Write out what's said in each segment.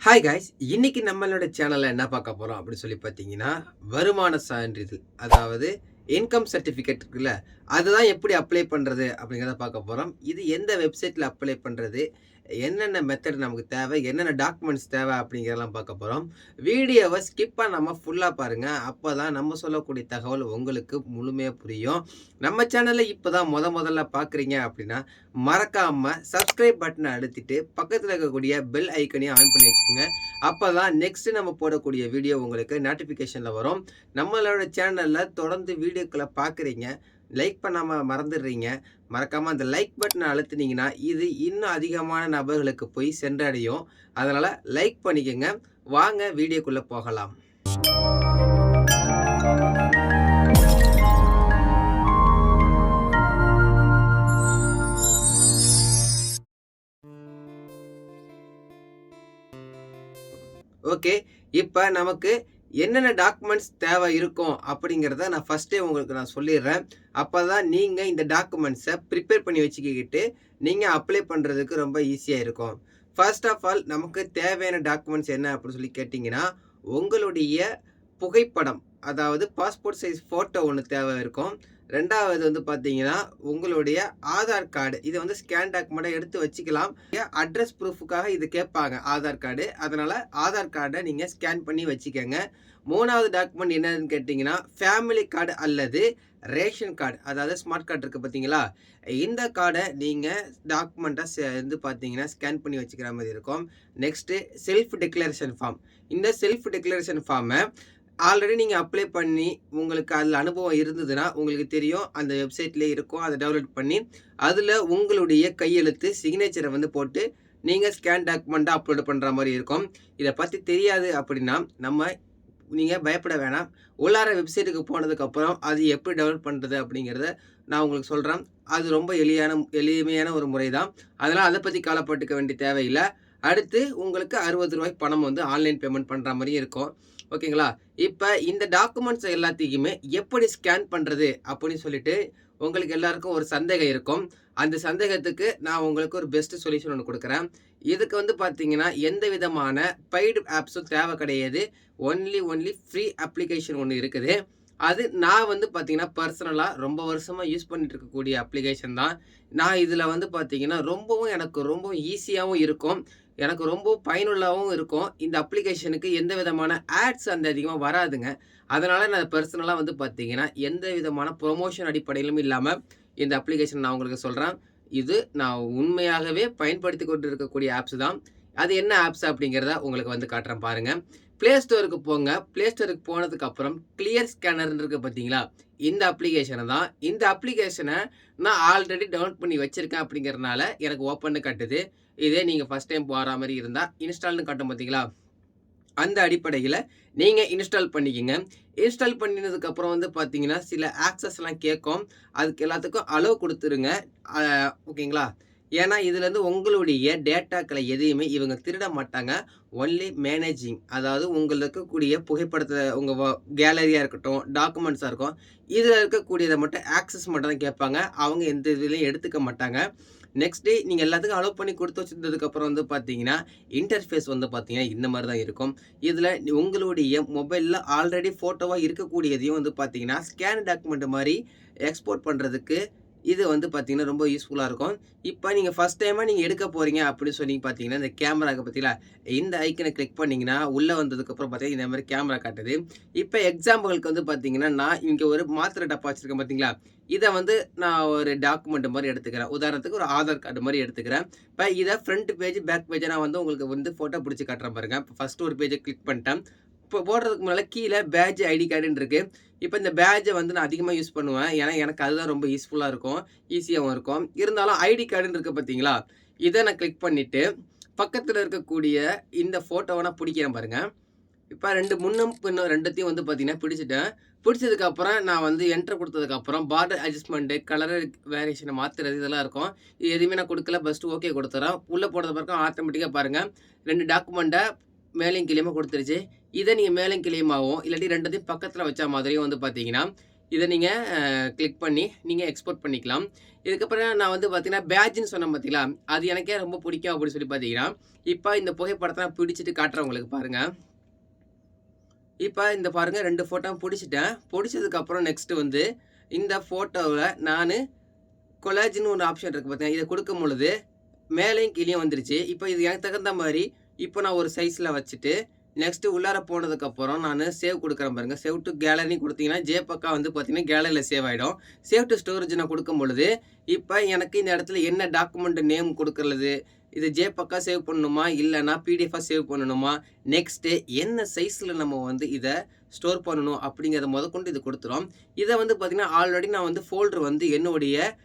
Hi guys! இன்னைக்கு நம்மளோட சேனல்ல என்ன பார்க்க போறோம் அப்படின்னு சொல்லி பார்த்தீங்கன்னா, வருமான சான்றிதழ். அதாவது இன்கம் சர்டிஃபிகேட் இருக்குல்ல, அதுதான் எப்படி அப்ளை பண்றது அப்படிங்கிறத பார்க்க போறோம். இது எந்த வெப்சைட்ல அப்ளை பண்றது? என்னென்ன மெத்தட் நமக்கு தேவை? என்னென்ன டாக்குமெண்ட்ஸ் தேவை? அப்படிங்கிறதெல்லாம் பார்க்க போறோம். வீடியோவ ஸ்கிப் பண்ணாம ஃபுல்லா பாருங்க. அப்பதான் நம்ம சொல்லக்கூடிய தகவல் உங்களுக்கு முழுமையா புரியும். நம்ம சேனல இப்பதான் முதல்ல பார்க்குறீங்க அப்படின்னா, மறக்காம சப்ஸ்கிரைப் பட்டன அழுத்திட்டு, பக்கத்துல இருக்கக்கூடிய பெல் ஐக்கனையும் ஆன் பண்ணி வச்சுக்கோங்க. அப்பதான் நெக்ஸ்ட் நம்ம போடக்கூடிய வீடியோ உங்களுக்கு நோட்டிஃபிகேஷன்ல வரும். நம்மளோட சேனல்ல தொடர்ந்து வீடியோக்கள பார்க்குறீங்க. லைக் பண்ணாம மறந்துடுறீங்க. மறக்காம அந்த லைக் பட்டன அழுத்துனீங்கன்னா, இது இன்னும் அதிகமான நபர்களுக்கு போய் சென்றடையும். அதனால லைக் பண்ணிக்கங்க. வாங்க வீடியோக்குள்ள போகலாம். ஓகே. இப்ப நமக்கு என்னென்ன டாக்குமெண்ட்ஸ் தேவை இருக்கும் அப்படிங்கிறத நான் ஃபர்ஸ்ட்டே உங்களுக்கு நான் சொல்லிடுறேன். அப்பதான் நீங்க இந்த டாக்குமெண்ட்ஸ ப்ரிப்பேர் பண்ணி வச்சுக்கிட்டு, நீங்க அப்ளை பண்றதுக்கு ரொம்ப ஈஸியா இருக்கும். ஃபர்ஸ்ட் ஆஃப் ஆல் நமக்கு தேவையான டாக்குமெண்ட்ஸ் என்ன அப்படின்னு சொல்லி கேட்டீங்கன்னா, உங்களுடைய புகைப்படம். அதாவது பாஸ்போர்ட் சைஸ் ஃபோட்டோ ஒண்ணு தேவை இருக்கும். 2வது வந்து பார்த்தீங்கன்னா, உங்களுடைய ஆதார் கார்டு. இத வந்து ஸ்கேன் டாக்குமெண்ட்டா எடுத்து வச்சுக்கலாம். அட்ரஸ் ப்ரூஃப்க்காக இது கேட்பாங்க ஆதார் கார்டு. அதனால ஆதார் கார்ட நீங்க ஸ்கேன் பண்ணி வச்சுக்கங்க. 3வது டாக்குமெண்ட் என்னன்னு கேட்டீங்கன்னா, ஃபேமிலி கார்டு அல்லது ரேஷன் கார்டு. அதாவது ஸ்மார்ட் கார்டு இருக்கு பார்த்தீங்களா? இந்த கார்ட நீங்க டாக்குமெண்ட்டா வந்து பார்த்தீங்கன்னா, ஸ்கேன் பண்ணி வச்சுக்கிற மாரி இருக்கும். Next self declaration form. இந்த செல்ஃப் டிக்ளரேஷன் ஃபார்ம ஆல்ரெடி நீங்க அப்ளை பண்ணி, உங்களுக்கு அதுல அனுபவம் இருந்ததுன்னா, உங்களுக்கு தெரியும். அந்த வெப்சைட்லயே இருக்கும். அத டவுன்லோட் பண்ணி, அதுல உங்களுடைய கையெழுத்து, சிக்னேச்சர வந்து போட்டு, நீங்க ஸ்கேன் டாக்குமெண்ட்டா அப்லோட் பண்ற மாரி இருக்கும். இத பத்தி தெரியாது அப்படின்னா, நீங்க பயப்பட வேணாம். உள்ளார வெப்சைட்டுக்கு போனதுக்கப்புறம், அது எப்படி டவுன்லோட் பண்றது அப்படிங்கிறத நான் உங்களுக்கு சொல்றேன். அது ரொம்ப எளிமையான ஒரு முறை தான். அதனால அத பத்தி கவலைப்பட்டுக்க வேண்டிய தேவையில்ல. அடுத்து உங்களுக்கு ரூ. 60 பணம் வந்து ஆன்லைன் பேமெண்ட் பண்ற மாரி இருக்கும். ஓகேங்களா? இப்ப இந்த டாக்குமெண்ட்ஸ் எல்லாத்தையுமே எப்படி ஸ்கேன் பண்றது அப்படின்னு சொல்லிட்டு, உங்களுக்கு எல்லாருக்கும் ஒரு சந்தேகம் இருக்கும். அந்த சந்தேகத்துக்கு நான் உங்களுக்கு ஒரு பெஸ்ட் சொல்யூஷன் ஒண்ணு குடுக்குறேன். இதுக்கு வந்து பார்த்தீங்கன்னா, எந்த விதமான பெய்டு ஆப்ஸும் தேவை கிடையாது. ஒன்லி ஃப்ரீ அப்ளிகேஷன் ஒண்ணு இருக்குது. அது நான் வந்து பார்த்தீங்கன்னா, பர்சனலா ரொம்ப வருஷமா யூஸ் பண்ணிட்டு இருக்கக்கூடிய அப்ளிகேஷன் தான். நான் இதுல வந்து பார்த்தீங்கன்னா, எனக்கு ரொம்பவும் ஈஸியாவும் இருக்கும். எனக்கு ரொம்ப பயனுள்ளதாவும் இருக்கும். இந்த அப்ளிகேஷனுக்கு எந்த விதமான ஆட்ஸ் அந்த அதிகமா வராதுங்க. அதனால நான் பெர்சனலா வந்து பார்த்தீங்கன்னா, எந்த விதமான புரமோஷன் அடிப்படையிலும் இல்லாம இந்த அப்ளிகேஷன் நான் உங்களுக்கு சொல்றேன். இது நான் உண்மையாகவே பயன்படுத்திக் கொண்டு இருக்கக்கூடிய ஆப்ஸ் தான். அது என்ன ஆப்ஸ் அப்படிங்கிறத உங்களுக்கு வந்து காட்டுறேன் பாருங்க. Play Storeக்கு போங்க. Play Storeக்கு போனதுக்கு அப்புறம் கிளியர் ஸ்கேனர்ன்னு இருக்கு பார்த்தீங்களா? இந்த அப்ளிகேஷன தான். இந்த அப்ளிகேஷன நான் ஆல்ரெடி டவுன்லோட் பண்ணி வச்சிருக்கேன் அப்படிங்கிறனால எனக்கு ஓப்பன்னு காட்டுது. இதே நீங்க ஃபர்ஸ்ட் டைம் போற மாரி இருந்தா, இன்ஸ்டால்ன்னு காட்டும் பார்த்தீங்களா? அந்த அடிப்படையில நீங்க இன்ஸ்டால் பண்ணிக்கங்க. இன்ஸ்டால் பண்ணினதுக்கு அப்புறம் வந்து பார்த்தீங்கன்னா, சில ஆக்சஸ்லாம் கேட்கும். அதுக்கு எல்லாத்துக்கும் அலோ குடுத்துருங்க. அ ஓகேங்களா? ஏன்னா, இதுலருந்து உங்களுடைய டேட்டாக்கள எதையுமே இவங்க திருட மாட்டாங்க. Only managing. அதாவது உங்கள்ல இருக்கக்கூடிய புகைப்படத்த உங்க கேலரியா இருக்கட்டும், டாக்குமெண்ட்ஸா இருக்கும். இதுல இருக்கக்கூடியத மட்டும் ஆக்சஸ் மட்டும் தான் கேட்பாங்க. அவங்க எந்த இதுலயும் எடுத்துக்க மாட்டாங்க. நெக்ஸ்ட் நீங்க எல்லாத்துக்கும் அலோவ் பண்ணி குடுத்து வச்சிருந்ததுக்கு அப்புறம் வந்து பார்த்தீங்கன்னா, இன்டர்ஃபேஸ் வந்து பார்த்தீங்கன்னா, இந்த மாரி தான் இருக்கும். இதுல உங்களுடைய மொபைல்ல ஆல்ரெடி ஃபோட்டோவா இருக்கக்கூடியதையும் வந்து பார்த்தீங்கன்னா, ஸ்கேன் டாக்குமெண்ட் மாரி எக்ஸ்போர்ட் பண்றதுக்கு இது வந்து பார்த்தீங்கன்னா, ரொம்ப யூஸ்ஃபுல்லா இருக்கும். இப்ப நீங்க ஃபர்ஸ்ட் டைமா நீங்க எடுக்க போறீங்க அப்படின்னு சொல்லி பார்த்தீங்கன்னா, இந்த கேமரா இருக்கு பார்த்தீங்களா? இந்த ஐக்கன கிளிக் பண்ணீங்கன்னா, உள்ள வந்ததுக்கப்புறம் பார்த்தீங்கன்னா, இந்த மாரி கேமரா காட்டுது. இப்ப எக்ஸாம்பிளுக்கு வந்து பார்த்தீங்கன்னா, நான் இங்க ஒரு மாத்திரை டப்பா வச்சிருக்கேன் பார்த்தீங்களா? இத வந்து நான் ஒரு டாக்குமெண்ட் மாரி எடுத்துக்கிறேன். உதாரணத்துக்கு ஒரு ஆதார் கார்டு மாரி எடுத்துக்கிறேன். இப்ப இத ஃப்ரண்ட் பேஜ், பேக் பேஜா நான் வந்து உங்களுக்கு வந்து ஃபோட்டோ புடிச்சு காட்டுறேன் பாருங்க. இப்ப ஃபர்ஸ்ட் ஒரு பேஜ கிளிக் பண்ணிட்டேன். இப்போ போடுறதுக்கு முன்னால கீழ பேட்ஜ், ஐடி கார்டுன்னு இருக்கு. இப்ப இந்த பேட்ஜ வந்து நான் அதிகமா யூஸ் பண்ணுவேன். ஏன்னா, எனக்கு அதுதான் ரொம்ப யூஸ்ஃபுல்லா இருக்கும். ஈஸியாவும் இருக்கும். இருந்தாலும் ஐடி கார்டுன்னு இருக்கு பார்த்தீங்களா? இத நான் கிளிக் பண்ணிட்டு, பக்கத்துல இருக்கக்கூடிய இந்த ஃபோட்டோவ நான் புடிக்கிறேன் பாருங்க. இப்ப 2 முன்னும், பின்னும் 2த்தையும் வந்து பார்த்தீங்கன்னா பிடிச்சுட்டேன். பிடிச்சதுக்கப்புறம் நான் வந்து என்டர் குடுத்ததுக்கப்புறம் பார்டர் அட்ஜஸ்ட்மென்ட், கலர் வேரியேஷன மாத்துறது இதெல்லாம் இருக்கும். இது எதுவுமே நான் குடுக்கல. ஃபர்ஸ்ட்டு ஓகே குடுத்துர்றேன். உள்ள போனது பிறகு ஆட்டோமேட்டிக்கா பாருங்க, 2 டாக்குமெண்ட்ட மேலயும் கீழயுமா குடுத்துருச்சு. இத நீங்க மேலயும் கீழயுமாவும், இல்லாட்டி 2த்தையும் பக்கத்துல வச்ச மாதிரியும் வந்து பார்த்தீங்கன்னா, இதை நீங்கள் கிளிக் பண்ணி நீங்கள் எக்ஸ்போர்ட் பண்ணிக்கலாம். இதுக்கப்புறம் நான் வந்து பார்த்தீங்கன்னா பேட்ஜ்ன்னு சொன்னேன் பார்த்தீங்களா, அது எனக்கே ரொம்ப பிடிக்கும் அப்படின்னு சொல்லி பார்த்தீங்கன்னா, இப்போ இந்த புகைப்படத்தை நான் பிடிச்சிட்டு காட்டுறேன் உங்களுக்கு பாருங்கள். இப்போ இந்த பாருங்கள் 2 ஃபோட்டோவும் பிடிச்சிட்டேன். பிடிச்சதுக்கப்புறம் நெக்ஸ்ட்டு வந்து இந்த ஃபோட்டோவில் நான் கொலாஜ்ன்னு ஒரு ஆப்ஷன் இருக்குது பார்த்தீங்கன்னா, இதை கொடுக்கும் பொழுது மேலேயும் கீழேயும் வந்துருச்சு. இப்போ இது எனக்கு தகுந்த மாதிரி இப்போ நான் ஒரு சைஸில் வச்சுட்டு நெக்ஸ்ட்டு உள்ளார போனதுக்கப்புறம் நான் சேவ் கொடுக்குறேன் பாருங்க. சேவ் டு கேலரின்னு கொடுத்தீங்கன்னா ஜேபக்கா வந்து பார்த்தீங்கன்னா கேலரியில் சேவ் ஆகிடும். சேவ் டு ஸ்டோரேஜ் நான் கொடுக்கும் பொழுது இப்போ எனக்கு இந்த இடத்துல என்ன டாக்குமெண்ட் நேம் கொடுக்கறது, இது ஜேபக்கா சேவ் பண்ணணுமா இல்லைனா பிடிஎஃபாக சேவ் பண்ணணுமா, நெக்ஸ்ட்டு என்ன சைஸில் நம்ம வந்து இதை ஸ்டோர் பண்ணணும் அப்படிங்கிறத முதற்கொண்டு இது கொடுத்துரும். இதை வந்து பார்த்தீங்கன்னா ஆல்ரெடி நான் வந்து ஃபோல்டர் வந்து என்னுடைய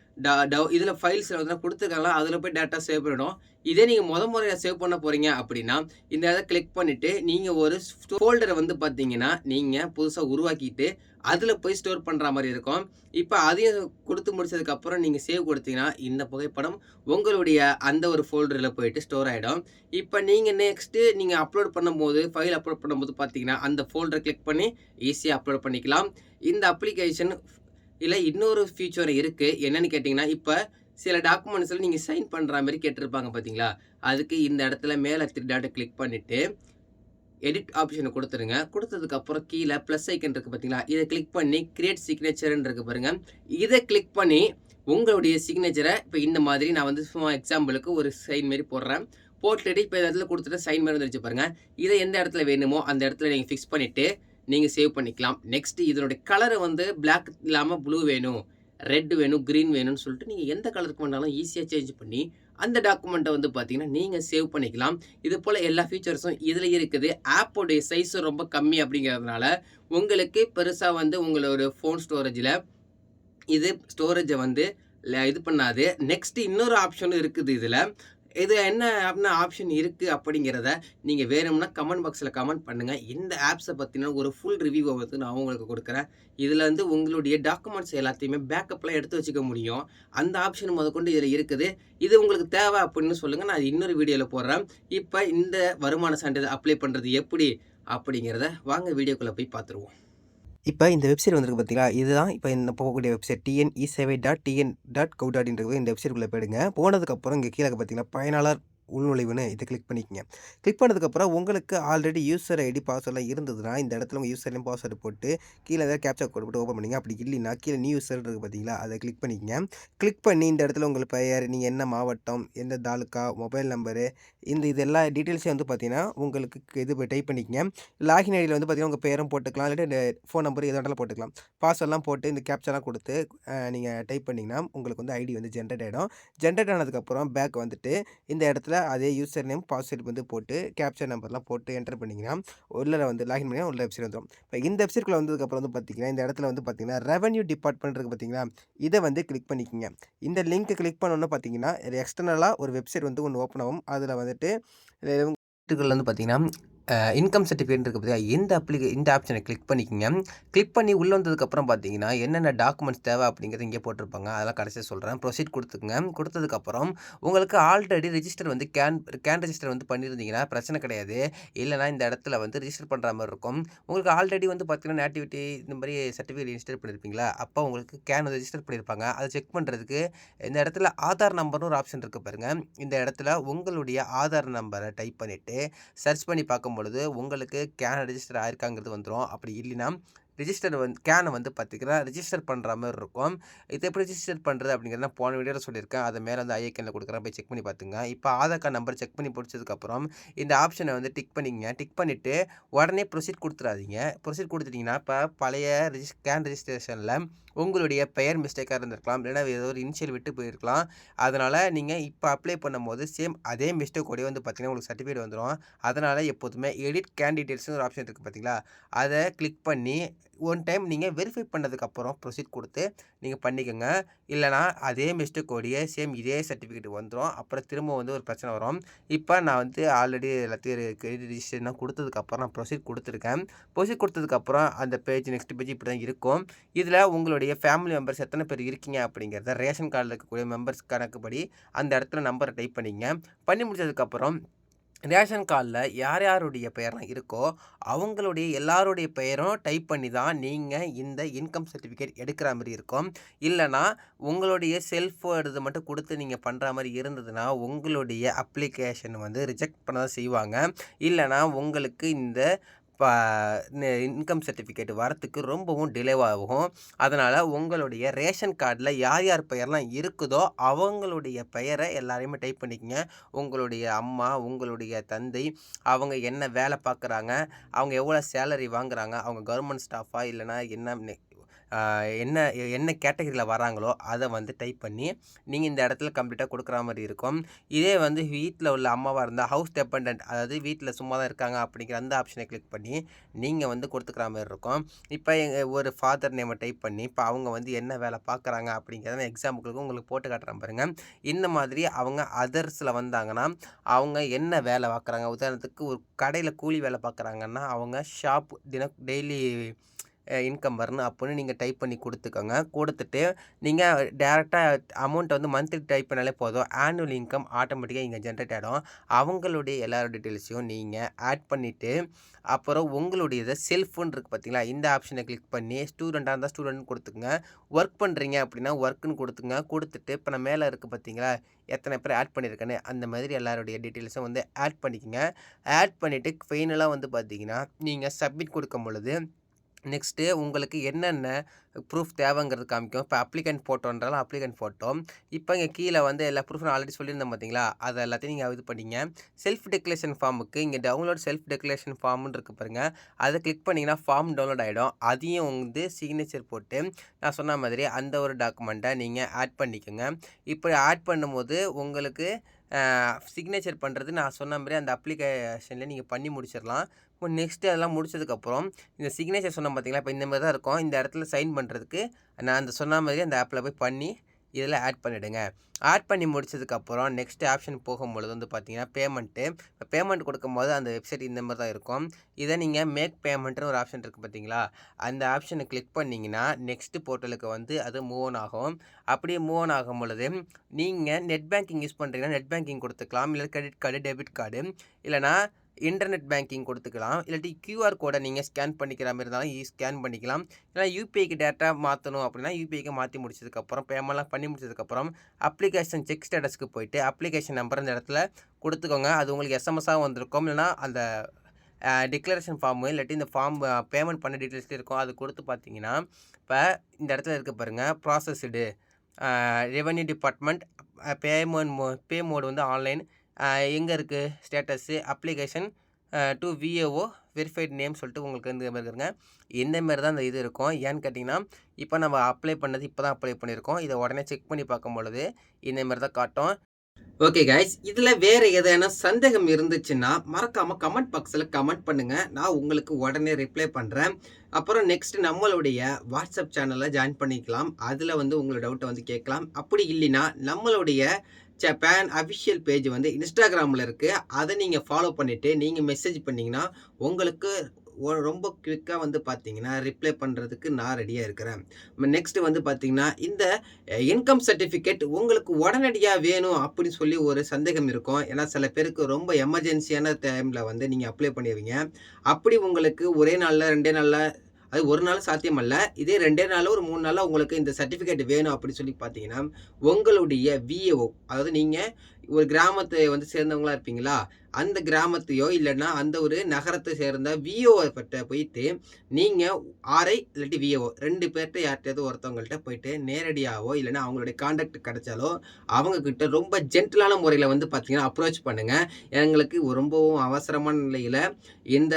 இதில் ஃபைல்ஸில் வந்து கொடுத்துருக்காங்களா அதில் போய் டேட்டா சேவ் பண்ணிடும். இதே நீங்கள் முறையாக சேவ் பண்ண போகிறீங்க அப்படின்னா இந்த இதை கிளிக் பண்ணிவிட்டு நீங்கள் ஒரு ஃபோல்டரை வந்து பார்த்தீங்கன்னா நீங்கள் புதுசாக உருவாக்கிட்டு அதில் போய் ஸ்டோர் பண்ணுற மாதிரி இருக்கும். இப்போ அதையும் கொடுத்து முடிச்சதுக்கப்புறம் நீங்கள் சேவ் கொடுத்தீங்கன்னா இந்த புகைப்படம் உங்களுடைய அந்த ஒரு ஃபோல்டரில் போயிட்டு ஸ்டோர் ஆகிடும். இப்போ நீங்கள் நெக்ஸ்ட்டு நீங்கள் அப்லோட் பண்ணும்போது ஃபைல் அப்லோட் பண்ணும்போது பார்த்தீங்கன்னா அந்த ஃபோல்டரை கிளிக் பண்ணி ஈஸியாக அப்லோட் பண்ணிக்கலாம். இந்த அப்ளிகேஷன் இல்லை இன்னொரு ஃபியூச்சர் இருக்குது. என்னென்னு கேட்டிங்கன்னா, இப்போ சில டாக்குமெண்ட்ஸில் நீங்கள் சைன் பண்ணுற மாதிரி கேட்டிருப்பாங்க பார்த்தீங்களா, அதுக்கு இந்த இடத்துல மேலே 3 டாட்டை கிளிக் பண்ணிவிட்டு எடிட் ஆப்ஷனை கொடுத்துருங்க. கொடுத்ததுக்கப்புறம் கீழே ப்ளஸ் ஐக்கன் இருக்குது பார்த்தீங்களா, இதை கிளிக் பண்ணி கிரியேட் சிக்னேச்சர்ன்னு இருக்குது பாருங்கள். இதை கிளிக் பண்ணி உங்களுடைய சிக்னேச்சரை இப்போ இந்த மாதிரி நான் வந்து சும்மா எக்ஸாம்பிளுக்கு ஒரு சைன் மாரி போடுறேன். போட்டுட்டு இப்போ இந்த இடத்துல கொடுத்துட்டு சைன் மாதிரி வந்துருச்சு பாருங்கள். இதை எந்த இடத்துல வேணுமோ அந்த இடத்துல நீங்கள் ஃபிக்ஸ் பண்ணிவிட்டு நீங்கள் சேவ் பண்ணிக்கலாம். நெக்ஸ்ட்டு இதனுடைய கலரை வந்து பிளாக் இல்லாமல் ப்ளூ வேணும், ரெட் வேணும், க்ரீன் வேணும்னு சொல்லிட்டு நீங்கள் எந்த கலருக்கு வேணாலும் ஈஸியாக சேஞ்ச் பண்ணி அந்த டாக்குமெண்ட்டை வந்து பார்த்தீங்கன்னா நீங்கள் சேவ் பண்ணிக்கலாம். இது போல் எல்லா ஃபீச்சர்ஸும் இதில் இருக்குது. ஆப்போடைய சைஸும் ரொம்ப கம்மி அப்படிங்கிறதுனால உங்களுக்கு பெருசாக வந்து உங்களோட ஃபோன் ஸ்டோரேஜில் இது ஸ்டோரேஜை வந்து இது பண்ணாது. நெக்ஸ்ட்டு இன்னொரு ஆப்ஷனும் இருக்குது இதில். இது என்ன அப்படின்னா ஆப்ஷன் இருக்குது அப்படிங்கிறத நீங்கள் வேணும்னா கமெண்ட் பாக்ஸில் கமெண்ட் பண்ணுங்கள். இந்த ஆப்ஸை பற்றின ஒரு ஃபுல் ரிவ்யூவை வந்து நான் உங்களுக்கு கொடுக்குறேன். இதில் வந்து உங்களுடைய டாக்குமெண்ட்ஸ் எல்லாத்தையுமே பேக்கப்லாம் எடுத்து வச்சுக்க முடியும். அந்த ஆப்ஷன் முதற்கொண்டு இதில் இருக்குது. இது உங்களுக்கு தேவை அப்படின்னு சொல்லுங்கள், நான் இன்னொரு வீடியோவில் போடுறேன். இப்போ இந்த வருமான சான்றிதழ் அப்ளை பண்ணுறது எப்படி அப்படிங்கிறத வாங்க வீடியோக்குள்ளே போய் பார்த்துருவோம். இப்போ இந்த வெப்சைட் வந்திருக்கு பார்த்தீங்களா, இதுதான் இப்போ இந்த போகக்கூடிய வெப்சைட் tnE7.tn.gov.in இந்த வெப்சைட்டுக்குள்ளே போயிடுங்க. போனதுக்கப்புறம் இங்கே கீழே பார்த்தீங்கன்னா பயனாளர் உள்நுழைவுன்னு இதை கிளிக் பண்ணிக்கங்க. கிளிக் பண்ணதுக்கப்புறம் உங்களுக்கு ஆல்ரெடி யூசர் ஐடி பாஸ்வேர்ட்லாம் இருந்ததுன்னா இந்த இடத்துல உங்கள் யூசர் நேம் பாஸ்வேர்டு போட்டு கீழே ஏதாவது கேப்சா கோட் போட்டு ஓப்பன் பண்ணிங்க. அப்படி இல்லைன்னா கீழே நியூ யூசர் இருக்குது பார்த்தீங்களா, அதை கிளிக் பண்ணிக்கங்க. கிளிக் பண்ணி இந்த இடத்துல உங்கள் பெயர், நீங்கள் என்ன மாவட்டம், எந்த தாலுக்கா, மொபைல் நம்பரு, இது எல்லா டீட்டெயில்ஸையும் வந்து பார்த்தீங்கன்னா உங்களுக்கு இது டைப் பண்ணிக்கங்க. லாகின் ஐடியில் வந்து பார்த்தீங்கன்னா உங்கள் பேரும் போட்டுக்கலாம், இல்லாட்டி ஃபோன் நம்பர் எது வேணாலும் போட்டுக்கலாம். பாஸ்வேர்ட்லாம் போட்டு இந்த கேப்சாலாம் கொடுத்து நீங்கள் டைப் பண்ணிங்கன்னா உங்களுக்கு வந்து ஐடி வந்து ஜென்ரேட் ஆகிடும். ஜென்ரேட் ஆனதுக்கப்புறம் பேக் வந்துட்டு இந்த இடத்துல அதே யூசர் நேம் பாஸ்வேர்டு வந்து போட்டு கேப்சர் நம்பர்லாம் போட்டு என்டர் பண்ணிங்கன்னா உள்ளே வந்து லாகின் பண்ணி உள்ள வெப்சைட் வந்துடும். இப்போ இந்த வெப்சைட்குள்ளே வந்ததுக்கப்புறம் வந்து பார்த்தீங்கன்னா இந்த இடத்துல வந்து பார்த்தீங்கன்னா ரெவன்யூ டிபார்ட்மெண்ட் இருக்குது பார்த்தீங்களா, இதை வந்து கிளிக் பண்ணிக்கோங்க. இந்த லிங்க்கை கிளிக் பண்ணோன்னு பார்த்தீங்கன்னா எக்ஸ்டர்னலாக ஒரு வெப்சைட் வந்து ஒன்று ஓப்பன் ஆகும். அதில் வந்துட்டு வந்து பார்த்தீங்கன்னா இன்கம் சர்டிஃபிகேட் இருக்குது பார்த்தீங்கன்னா இந்த ஆப்ஷனை கிளிக் பண்ணிக்கோங்க. கிளிக் பண்ணி உள்ளே வந்ததுக்கப்புறம் பார்த்தீங்கன்னா என்னென்ன டாக்குமெண்ட்ஸ் தேவை அப்படிங்கிறது இங்கே போட்டிருப்பாங்க. அதெல்லாம் கடைசியாக சொல்கிறேன். ப்ரொசீட் கொடுத்துக்குங்க. கொடுத்ததுக்கப்புறம் உங்களுக்கு ஆல்ரெடி ரிஜிஸ்டர் வந்து கேன் ரெஜிஸ்டர் வந்து பண்ணியிருந்தீங்கன்னா பிரச்சனை கிடையாது. இல்லைனா இந்த இடத்துல வந்து ரிஜிஸ்டர் பண்ணுற மாதிரி இருக்கும். உங்களுக்கு ஆல்ரெடி வந்து பார்த்தீங்கன்னா நேட்டிவிட்டி இந்த மாதிரி சர்டிஃபிகேட் ரிஜிஸ்டர் பண்ணியிருப்பீங்களா, அப்போ உங்களுக்கு கேன் ரெஜிஸ்டர் பண்ணியிருப்பாங்க. அதை செக் பண்ணுறதுக்கு இந்த இடத்துல ஆதார் நம்பர்னு ஒரு ஆப்ஷன் இருக்குது பாருங்கள். இந்த இடத்துல உங்களுடைய ஆதார் நம்பரை டைப் பண்ணிவிட்டு சர்ச் பண்ணி பார்க்கும்போது உங்களுக்கு கேன் ரெஜிஸ்டர் ஆயிருக்காங்கிறது வந்துடும். அப்படி இல்லைன்னா ரிஜிஸ்டர் வந்து கேனை வந்து பார்த்திங்கன்னா ரிஜிஸ்டர் பண்ணுற மாதிரி இருக்கும். இது எப்படி ரிஜிஸ்டர் பண்ணுறது அப்படிங்கிறத போன வீடியோவில் சொல்லியிருக்கேன். அதை மேலே வந்து ஐக்கனில் கொடுக்குறேன், போய் செக் பண்ணி பார்த்துங்க. இப்போ ஆதார் கார்டு நம்பர் செக் பண்ணி பிடிச்சதுக்கப்புறம் இந்த ஆப்ஷனை வந்து டிக் பண்ணிங்க. டிக் பண்ணிவிட்டு உடனே ப்ரொசீட் கொடுத்துடாதீங்க. ப்ரொசீட் கொடுத்துட்டிங்கன்னா இப்போ பழைய கேன் ரெஜிஸ்ட்ரேஷனில் உங்களுடைய பெயர் மிஸ்டேக்காக இருந்திருக்கலாம், இல்லைனா ஏதோ ஒரு இனிஷியல் விட்டு போயிருக்கலாம். அதனால் நீங்கள் இப்போ அப்ளை பண்ணும்போது சேம் அதே மிஸ்டேக்கோடய வந்து பார்த்திங்கன்னா உங்களுக்கு சர்டிஃபிகேட் வந்துடும். அதனால் எப்போதுமே எடிட் கேன் டீட்டெயில்ஸ்னு ஒரு ஆப்ஷன் இருக்குது பார்த்தீங்களா, அதை கிளிக் பண்ணி ஒன் டைம் நீங்கள் வெரிஃபை பண்ணதுக்கப்புறம் ப்ரொசீட் கொடுத்து நீங்கள் பண்ணிக்கோங்க. இல்லைனா அதே மிஸ்டேக்கோடைய சேம் இதே சர்டிஃபிகேட் வந்துடும். அப்புறம் திரும்ப வந்து ஒரு பிரச்சனை வரும். இப்போ நான் வந்து ஆல்ரெடி எல்லாத்தையும் கிரெடிட் ரிஜிஸ்ட்ரேஷன் கொடுத்ததுக்கப்புறம் நான் ப்ரொசீட் கொடுத்துருக்கேன். ப்ரொசீட் கொடுத்ததுக்கப்புறம் அந்த பேஜ் நெக்ஸ்ட் பேஜ் இப்படி தான் இருக்கும். இதில் உங்களுடைய ஃபேமிலி மெம்பர்ஸ் எத்தனை பேர் இருக்கீங்க அப்படிங்கிறத ரேஷன் கார்டில் இருக்கக்கூடிய மெம்பர்ஸ் கணக்குப்படி அந்த இடத்துல நம்பரை டைப் பண்ணிங்க. பண்ணி முடிச்சதுக்கப்புறம் ரேஷன் கார்டில் யார் யாருடைய பெயர்லாம் இருக்கோ அவங்களுடைய எல்லாருடைய பெயரும் டைப் பண்ணி தான் நீங்கள் இந்த இன்கம் சர்டிஃபிகேட் எடுக்கிற மாதிரி இருக்கும். இல்லைனா உங்களுடைய செல்ஃப் இது மட்டும் கொடுத்து நீங்கள் பண்ணுற மாதிரி இருந்ததுன்னா உங்களுடைய அப்ளிகேஷன் வந்து ரிஜெக்ட் பண்ண தான் செய்வாங்க. இல்லைனா உங்களுக்கு இந்த இன்கம் சர்டிஃபிகேட் வரத்துக்கு ரொம்பவும் டிலேவாகும். அதனால் உங்களுடைய ரேஷன் கார்டில் யார் யார் பெயர்லாம் இருக்குதோ அவங்களுடைய பெயரை எல்லாரையுமே டைப் பண்ணிக்கங்க. உங்களுடைய அம்மா, உங்களுடைய தந்தை, அவங்க என்ன வேலை பார்க்குறாங்க, அவங்க எவ்வளோ சேலரி வாங்குறாங்க, அவங்க கவர்மெண்ட் ஸ்டாஃபா இல்லைனா என்ன என்ன கேட்டகரியில் வராங்களோ அதை வந்து டைப் பண்ணி நீங்கள் இந்த இடத்துல கம்ப்ளீட்டாக கொடுக்குற மாதிரி இருக்கும். இதே வந்து வீட்டில் உள்ள அம்மாவாக இருந்தால் ஹவுஸ் டிபெண்டன்ட், அதாவது வீட்டில் சும்மா தான் இருக்காங்க அப்படிங்கிற அந்த ஆப்ஷனை கிளிக் பண்ணி நீங்கள் வந்து கொடுத்துக்கிற மாதிரி இருக்கும். இப்போ ஒரு ஃபாதர் நேமை டைப் பண்ணி இப்போ அவங்க வந்து என்ன வேலை பார்க்குறாங்க அப்படிங்கிறத எக்ஸாம்பிளுக்கு உங்களுக்கு போட்டு காட்டுறேன் பாருங்கள். இந்த மாதிரி அவங்க அதர்ஸில் வந்தாங்கன்னா அவங்க என்ன வேலை பார்க்குறாங்க, உதாரணத்துக்கு ஒரு கடையில் கூலி வேலை பார்க்குறாங்கன்னா அவங்க ஷாப் டெய்லி இன்கம் வரணும் அப்படின்னு நீங்கள் டைப் பண்ணி கொடுத்துக்கோங்க. கொடுத்துட்டு நீங்கள் டேரெக்டாக அமௌண்ட்டை வந்து மந்த்லி டைப் பண்ணாலே போதும். ஆனுவல் இன்கம் ஆட்டோமேட்டிக்காக இங்கே ஜென்ரேட் ஆகிடும். அவங்களுடைய எல்லா டீட்டெயில்ஸையும் நீங்கள் ஆட் பண்ணிவிட்டு அப்புறம் உங்களுடைய செல்ஃபோன் இருக்குது பார்த்தீங்களா, இந்த ஆப்ஷனை கிளிக் பண்ணி ஸ்டூடெண்ட்டாக இருந்தால் ஸ்டூடெண்ட் கொடுத்துக்குங்க. ஒர்க் பண்ணுறீங்க அப்படின்னா ஒர்க்குன்னு கொடுத்துங்க. கொடுத்துட்டு இப்போ நான் மேலே இருக்குது பார்த்தீங்களா, எத்தனை பேர் ஆட் பண்ணியிருக்கேன்னு அந்த மாதிரி எல்லாருடைய டீட்டெயில்ஸும் வந்து ஆட் பண்ணிக்கோங்க. ஆட் பண்ணிவிட்டு ஃபைனலாக வந்து பார்த்தீங்கன்னா நீங்கள் சப்மிட் கொடுக்கும் பொழுது நெக்ஸ்ட்டு உங்களுக்கு என்னென்ன ப்ரூஃப் தேவைங்கிறது காமிக்கும். இப்போ அப்ளிகண்ட் ஃபோட்டோன்றாலும் அப்ளிகண்ட் ஃபோட்டோ. இப்போ இங்கே கீழே வந்து எல்லா ப்ரூஃப் நான் ஆல்ரெடி சொல்லியிருந்தேன் பார்த்தீங்களா, அதை எல்லாத்தையும் நீங்கள் இது பண்ணிங்க. செல்ஃப் டெக்ளரேஷன் ஃபார்முக்கு இங்கே டவுன்லோட் செல்ஃப் டெக்ளரேஷன் ஃபார்ம்னு இருக்குது பாருங்கள். அதை கிளிக் பண்ணிங்கன்னா ஃபார்ம் டவுன்லோட் ஆகிடும். அதையும் வந்து சிக்னேச்சர் போட்டு நான் சொன்ன மாதிரி அந்த ஒரு டாக்குமெண்ட்டை நீங்கள் ஆட் பண்ணிக்கோங்க. இப்படி ஆட் பண்ணும்போது உங்களுக்கு சிக்னேச்சர் பண்ணுறது நான் சொன்ன மாதிரி அந்த அப்ளிகேஷனில் நீங்கள் பண்ணி முடிச்சிடலாம். இப்போ நெக்ஸ்ட்டு அதெல்லாம் முடிச்சதுக்கப்புறம் இந்த சிக்னேச்சர் சொன்னேன் பார்த்தீங்களா, இப்போ இந்த மாதிரி தான் இருக்கும். இந்த இடத்துல சைன் பண்ணுறதுக்கு நான் அந்த சொன்ன மாதிரி அந்த ஆப்பில் போய் பண்ணி இதில் ஆட் பண்ணிவிடுங்க. ஆட் பண்ணி முடிச்சதுக்கப்புறம் நெக்ஸ்ட் ஆப்ஷன் போகும்பொழுது வந்து பார்த்தீங்கன்னா பேமெண்ட்டு. இப்போ பேமெண்ட் கொடுக்கும்போது அந்த வெப்சைட் இந்த மாதிரி தான் இருக்கும். இதை நீங்கள் மேக் பேமெண்ட்டுன்னு ஒரு ஆப்ஷன் இருக்குது பார்த்தீங்களா, அந்த ஆப்ஷனை கிளிக் பண்ணிங்கன்னா நெக்ஸ்ட்டு போர்ட்டலுக்கு வந்து அது மூவ் ஆன் ஆகும். அப்படியே மூவ் ஆன் ஆகும் பொழுது நீங்கள் நெட் பேங்கிங் யூஸ் பண்ணுறீங்கன்னா நெட் பேங்கிங் கொடுத்துக்கலாம். இல்லை கிரெடிட் கார்டு, டெபிட் கார்டு, இல்லைனா இன்டர்நெட் பேங்கிங் கொடுத்துக்கலாம். இல்லாட்டி கியூஆர் கோடை நீங்கள் ஸ்கேன் பண்ணிக்கிற மாதிரி இருந்தாலும் ஸ்கேன் பண்ணிக்கலாம். இல்லை யூபிஐக்கு டேரெக்டாக மாற்றணும் அப்படின்னா யூபிஐக்கு மாற்றி முடிச்சதுக்கப்புறம் பேமெண்ட்லாம் பண்ணி முடிச்சதுக்கப்புறம் அப்ளிகேஷன் செக் ஸ்டேட்டஸ்க்கு போயிட்டு அப்ளிகேஷன் நம்பர் இந்த இடத்துல கொடுத்துக்கோங்க. அது உங்களுக்கு எஸ்எம்எஸ்ஸாக வந்திருக்கும். இல்லைனா அந்த டிக்ளரேஷன் ஃபார்மு இல்லாட்டி இந்த ஃபார்ம் பேமெண்ட் பண்ண டீட்டெயில்ஸ் இருக்கும். அது கொடுத்து பார்த்தீங்கன்னா இப்போ இந்த இடத்துல இருக்க பாருங்கள், ப்ராசஸ்டு ரெவன்யூ டிபார்ட்மெண்ட் பே மோடு வந்து ஆன்லைன் எங்கே இருக்குது status application to VAO verified name சொல்லிட்டு உங்களுக்கு இந்த மாதிரி இருக்குங்க. இந்த மாதிரி தான் இந்த இது இருக்கும். ஏன்னு கேட்டிங்கன்னா இப்போ நம்ம அப்ளை பண்ணது இப்போ தான் அப்ளை பண்ணியிருக்கோம். இதை உடனே செக் பண்ணி பார்க்கும் பொழுது இந்த மாதிரி தான் காட்டும். ஓகே கைஸ், இதில் வேறு எதனா சந்தேகம் இருந்துச்சுன்னா மறக்காமல் கமெண்ட் பாக்ஸில் கமெண்ட் பண்ணுங்கள். நான் உங்களுக்கு உடனே ரிப்ளை பண்ணுறேன். அப்புறம் நெக்ஸ்ட் நம்மளுடைய வாட்ஸ்அப் சேனலில் ஜாயின் பண்ணிக்கலாம். அதில் வந்து உங்களோட டவுட்டை வந்து கேட்கலாம். அப்படி இல்லைன்னா நம்மளுடைய பேன் அஃபிஷியல் பேஜ் வந்து இன்ஸ்டாகிராமில் இருக்குது. அதை நீங்கள் ஃபாலோ பண்ணிவிட்டு நீங்கள் மெசேஜ் பண்ணிங்கன்னா உங்களுக்கு ரொம்ப குவிக்காக வந்து பார்த்தீங்கன்னா ரிப்ளை பண்ணுறதுக்கு நான் ரெடியாக இருக்கிறேன். நெக்ஸ்ட்டு வந்து பார்த்தீங்கன்னா இந்த இன்கம் சர்டிஃபிகேட் உங்களுக்கு உடனடியாக வேணும் அப்படின்னு சொல்லி ஒரு சந்தேகம் இருக்கும். ஏன்னா சில பேருக்கு ரொம்ப எமர்ஜென்சியான டைமில் வந்து நீங்கள் அப்ளை பண்ணிடுவீங்க. அப்படி உங்களுக்கு ஒரே நாளில் 2 நாளில், அது ஒரு நாள் சாத்தியம் அல்ல, இதே 2 நாள் ஒரு 3 நாளில் உங்களுக்கு இந்த சர்டிஃபிகேட் வேணும் அப்படின்னு சொல்லி பார்த்தீங்கன்னா உங்களுடைய விஏஓ, அதாவது நீங்கள் ஒரு கிராமத்தை வந்து சேர்ந்தவங்களா இருப்பீங்களா, அந்த கிராமத்தையோ இல்லைன்னா அந்த ஒரு நகரத்தை சேர்ந்த விஓ கிட்ட போயிட்டு நீங்கள் ஆர்ஐ இல்லாட்டி விஏஓ 2 பேர்கிட்ட யார்கிட்டயாவது ஒருத்தவங்கள்ட்ட போயிட்டு நேரடியாகவோ இல்லைன்னா அவங்களுடைய கான்டாக்ட் கிடைச்சாலோ அவங்கக்கிட்ட ரொம்ப ஜென்டிலான முறையில் வந்து பார்த்தீங்கன்னா அப்ரோச் பண்ணுங்கள். எங்களுக்கு ரொம்பவும் அவசரமான நிலையில் இந்த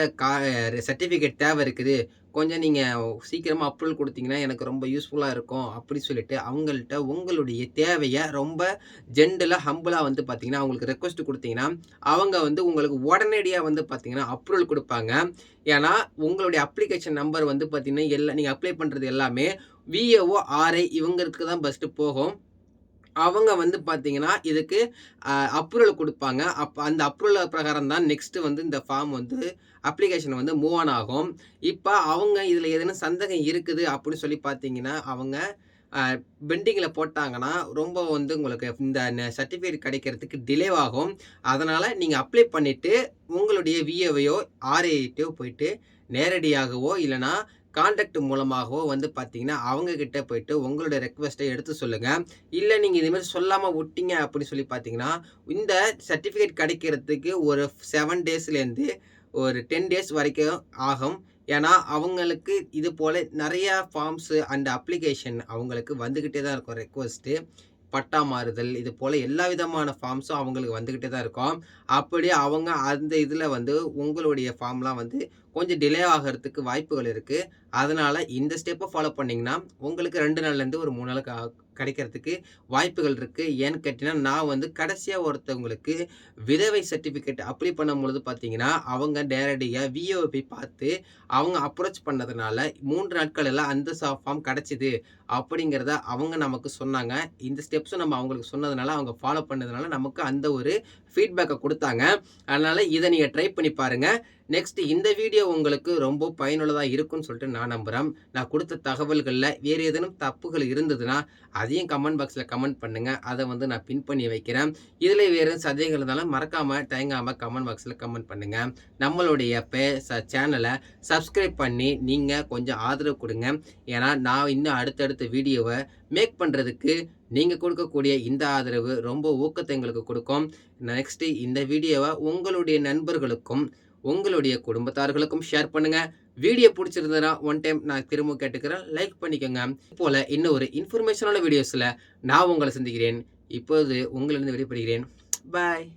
சர்டிஃபிகேட் தேவை இருக்குது, கொஞ்சம் நீங்கள் சீக்கிரமாக அப்ரூவல் கொடுத்தீங்கன்னா எனக்கு ரொம்ப யூஸ்ஃபுல்லாக இருக்கும் அப்படி சொல்லிட்டு அவங்கள்ட்ட உங்களுடைய தேவையை ரொம்ப ஜென்டலாக ஹம்பிளாக வந்து பார்த்தீங்கன்னா அவங்களுக்கு ரெக்வஸ்ட் கொடுத்தீங்கன்னா அவங்க வந்து உங்களுக்கு உடனடியாக வந்து பார்த்தீங்கன்னா அப்ரூவல் கொடுப்பாங்க. ஏன்னா உங்களுடைய அப்ளிகேஷன் நம்பர் வந்து பார்த்தீங்கன்னா நீங்கள் அப்ளை பண்ணுறது எல்லாமே விஏஓ ஆர்ஐ இவங்களுக்கு தான் ஃபஸ்ட்டு போகும். அவங்க வந்து பார்த்தீங்கன்னா இதுக்கு அப்ரூவல் கொடுப்பாங்க. அந்த அப்ரூவல் பிரகாரம் தான் நெக்ஸ்ட்டு வந்து இந்த ஃபார்ம் வந்து அப்ளிகேஷன் வந்து மூவ் ஆன் ஆகும். இப்போ அவங்க இதில் எதுனா சந்தேகம் இருக்குது அப்படின்னு சொல்லி பார்த்தீங்கன்னா அவங்க அ பெண்டிங்கில போட்டாங்கன்னா, ரொம்ப உங்களுக்கு இந்த சர்டிஃபிகேட் கிடைக்கிறதுக்கு டிலே ஆகும். அதனால நீங்க அப்ளை பண்ணிட்டு, உங்களுடைய விஏஓவையோ, ஆர்ஐடியோ போயிட்டு நேரடியாகவோ, இல்லன்னா கான்டாக்ட் மூலமாகவோ பார்த்தீங்கன்னா, அவங்க கிட்ட போயிட்டு உங்களுடைய ரெக்வெஸ்ட்ட எடுத்து சொல்லுங்க. இல்ல நீங்க இது மாரி சொல்லாம வுட்டீங்க அப்படின்னு பார்த்தீங்கன்னா, இந்த சர்டிஃபிகேட் கிடைக்கிறதுக்கு ஒரு 7 டேஸ்லேருந்து ஒரு 10 டேஸ் வரைக்கும் ஆகும். ஏன்னா, அவங்களுக்கு இது போல நெறையா ஃபார்ம்ஸ் அண்ட் அப்ளிகேஷன் அவங்களுக்கு வந்துகிட்டே தான் இருக்கும் ரெக்வெஸ்ட்டு. பட்டா மாறுதல், இது போல எல்லா விதமான ஃபார்ம்ஸும் அவங்களுக்கு வந்துகிட்டே தான் இருக்கும். அப்படி அவங்க அந்த இதில உங்களுடைய ஃபார்ம்லாம் கொஞ்சம் டிலே ஆகறதுக்கு வாய்ப்புகள் இருக்கு. அதனால இந்த ஸ்டெப்ப ஃபாலோ பண்ணீங்கன்னா, உங்களுக்கு 2 நாள்லேருந்து ஒரு 3 நாளுக்கு கிடைக்கிறதுக்கு வாய்ப்புகள் இருக்கு. ஏன்னு கேட்டீங்கன்னா, நான் கடைசியா ஒருத்தவங்களுக்கு விதவை சர்டிஃபிகேட் அப்ளை பண்ணும்பொழுது பார்த்தீங்கன்னா, அவங்க நேரடியா விஏஓ போய் பார்த்து, அவங்க அப்ரோச் பண்ணதுனால 3 நாட்கள்ல அந்த ஃபார்ம் கிடைச்சது அப்படிங்கிறத அவங்க நமக்கு சொன்னாங்க. இந்த ஸ்டெப்ஸும் நம்ம அவங்களுக்கு சொன்னதுனால, அவங்க ஃபாலோ பண்ணதுனால நமக்கு அந்த ஒரு ஃபீட்பேக்க குடுத்தாங்க. அதனால இத நீங்க ட்ரை பண்ணி பாருங்க. நெக்ஸ்ட் இந்த வீடியோ உங்களுக்கு ரொம்ப பயனுள்ளதா இருக்கும்னு சொல்லிட்டு நான் நம்புறேன். நான் குடுத்த தகவல்கள்ல வேறு ஏதேனும் தப்புகள் இருந்ததுன்னா, அதையும் கமெண்ட் பாக்ஸ்ல கமெண்ட் பண்ணுங்க. அத நான் பின் பண்ணி வைக்கிறேன். இதுல வேறு சந்தேகங்கள் இருந்தாலும் மறக்காம, தயங்காம கமெண்ட் பாக்ஸ்ல கமெண்ட் பண்ணுங்க. நம்மளுடைய சேனல சப்ஸ்கிரைப் பண்ணி நீங்க கொஞ்சம் ஆதரவு குடுங்க. ஏன்னா, நான் இன்னும் அடுத்தடுத்த வீடியோவ மேக் பண்றதுக்கு நீங்க குடுக்கக்கூடிய இந்த ஆதரவு ரொம்ப ஊக்கத்த எங்களுக்கு குடுக்கும். நெக்ஸ்ட் இந்த வீடியோவ உங்களுடைய நண்பர்களுக்கும், உங்களுடைய குடும்பத்தார்களுக்கும் ஷேர் பண்ணுங்க. வீடியோ புடிச்சிருந்ததுன்னா ஒன் டைம் நான் திரும்ப கேட்டுக்கிறேன். லைக் பண்ணிக்கோங்க. இது போல இன்னும் ஒரு இன்ஃபர்மேஷனான வீடியோஸ்ல நான் உங்கள சந்திக்கிறேன். இப்போது உங்களிடம் விடைபெறுகிறேன். பாய்.